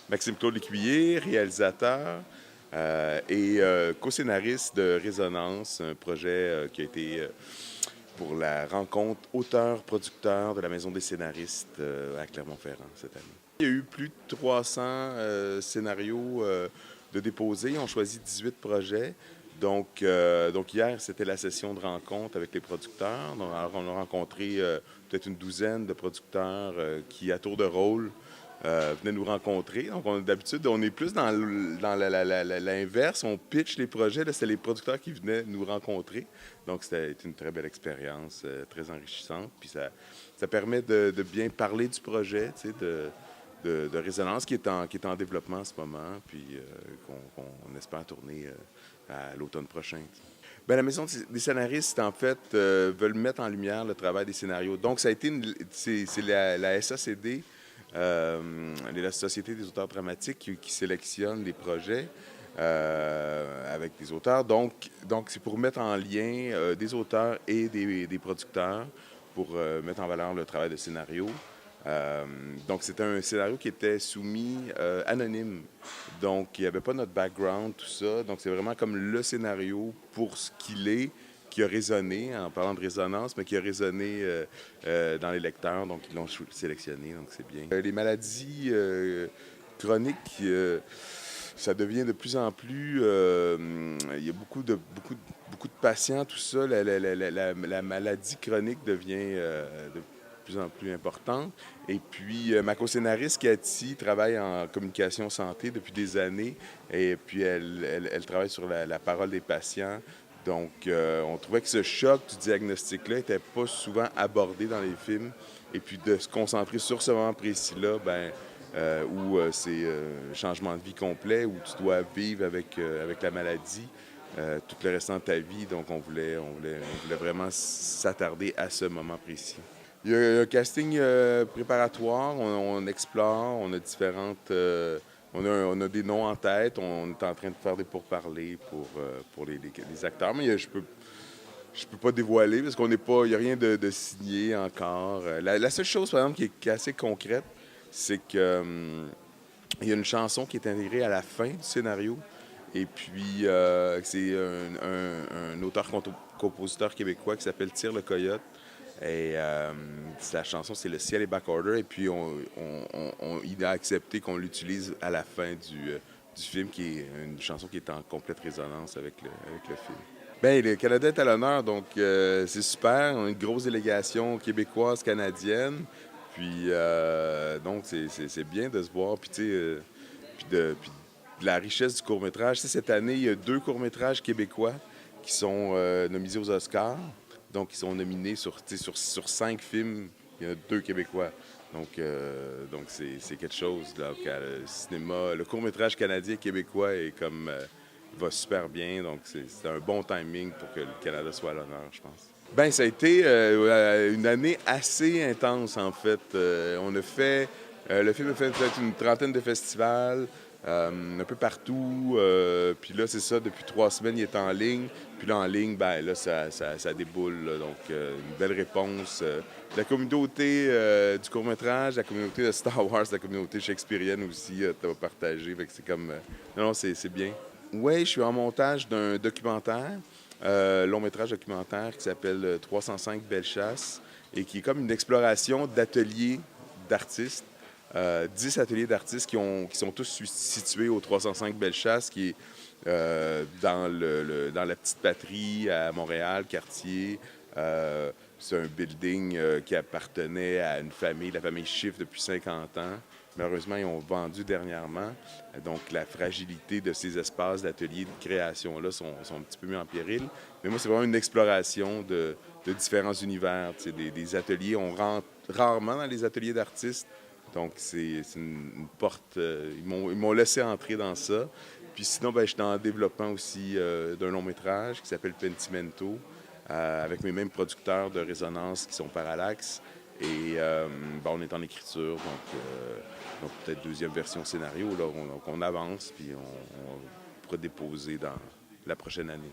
Maxime-Claude Lécuyer, réalisateur et co-scénariste de Résonance, un projet qui a été pour la rencontre auteur-producteur de la Maison des scénaristes à Clermont-Ferrand cette année. Il y a eu plus de 300 scénarios de déposés. On choisit 18 projets. Donc hier, c'était la session de rencontre avec les producteurs. Alors, on a rencontré peut-être une douzaine de producteurs qui, à tour de rôle, venaient nous rencontrer. Donc, d'habitude, on est plus dans l'inverse. On pitch les projets. Là, c'était les producteurs qui venaient nous rencontrer. Donc, c'était une très belle expérience, très enrichissante. Puis ça permet de bien parler du projet, tu sais, de Résonance qui est en développement en ce moment, puis qu'on espère tourner à l'automne prochain. Bien, la Maison des scénaristes, en fait, veulent mettre en lumière le travail des scénarios. Donc, ça a été c'est la SACD, la Société des auteurs dramatiques, qui sélectionne les projets avec des auteurs. Donc c'est pour mettre en lien des auteurs et des producteurs pour mettre en valeur le travail de scénario. Donc, c'était un scénario qui était soumis anonyme. Donc, il n'y avait pas notre background, tout ça. Donc, c'est vraiment comme le scénario pour ce qu'il est, qui a résonné, en parlant de résonance, mais qui a résonné dans les lecteurs. Donc, ils l'ont sélectionné, donc c'est bien. Les maladies chroniques, ça devient de plus en plus... il y a beaucoup de patients, tout ça. La maladie chronique devient de plus en plus importante. Et puis, ma co-scénariste, Cathy, travaille en communication santé depuis des années. Et puis, elle travaille sur la parole des patients. Donc, on trouvait que ce choc du diagnostic-là n'était pas souvent abordé dans les films. Et puis, de se concentrer sur ce moment précis-là, où c'est un changement de vie complet, où tu dois vivre avec la maladie tout le restant de ta vie. Donc, on voulait vraiment s'attarder à ce moment précis. Il y a un casting préparatoire, on explore, on a différentes... on a des noms en tête, on est en train de faire des pourparlers pour les acteurs, mais je peux pas dévoiler parce qu'il n'y a rien de signé encore. La seule chose, par exemple, qui est assez concrète, c'est que il y a une chanson qui est intégrée à la fin du scénario. Et puis, c'est un auteur-compositeur québécois qui s'appelle Tire le Coyote. Et la chanson, c'est Le ciel est backorder. Et puis, il a accepté qu'on l'utilise à la fin du film, qui est une chanson qui est en complète résonance avec le film. Bien, le Canada est à l'honneur, donc c'est super. On a une grosse délégation québécoise, canadienne. Puis, donc, c'est bien de se voir. Puis, tu sais, puis de la richesse du court-métrage. Tu sais, cette année, il y a 2 courts-métrages québécois qui sont nominés aux Oscars. Donc, ils sont nominés sur 5 films. Il y en a 2 Québécois. Donc c'est quelque chose. Là, le cinéma, le court-métrage canadien-québécois va super bien. Donc, c'est un bon timing pour que le Canada soit à l'honneur, je pense. Bien, ça a été une année assez intense, en fait. Le film a fait peut-être une trentaine de festivals. Un peu partout. Puis là, c'est ça, depuis 3 semaines, il est en ligne. Puis là, en ligne, là, ça déboule. Là. Donc, une belle réponse. La communauté du court-métrage, la communauté de Star Wars, la communauté shakespearienne aussi, t'as partagé. Fait que c'est comme... non, c'est bien. Oui, je suis en montage d'un documentaire, long-métrage documentaire qui s'appelle 305 Bellechasse et qui est comme une exploration d'ateliers d'artistes. 10 ateliers d'artistes qui sont tous situés au 305 Bellechasse, qui est dans la petite patrie à Montréal, quartier. C'est un building qui appartenait à une famille, la famille Schiff, depuis 50 ans. Malheureusement, ils ont vendu dernièrement. Donc, la fragilité de ces espaces d'ateliers de création-là sont un petit peu mis en péril. Mais moi, c'est vraiment une exploration de différents univers. Des ateliers, on rentre rarement dans les ateliers d'artistes. Donc, c'est une porte... ils m'ont laissé entrer dans ça. Puis sinon, je suis en développement aussi d'un long-métrage qui s'appelle Pentimento, avec mes mêmes producteurs de Résonance qui sont Parallax. Et on est en écriture, donc peut-être deuxième version scénario. Là, on avance, puis on pourra déposer dans la prochaine année.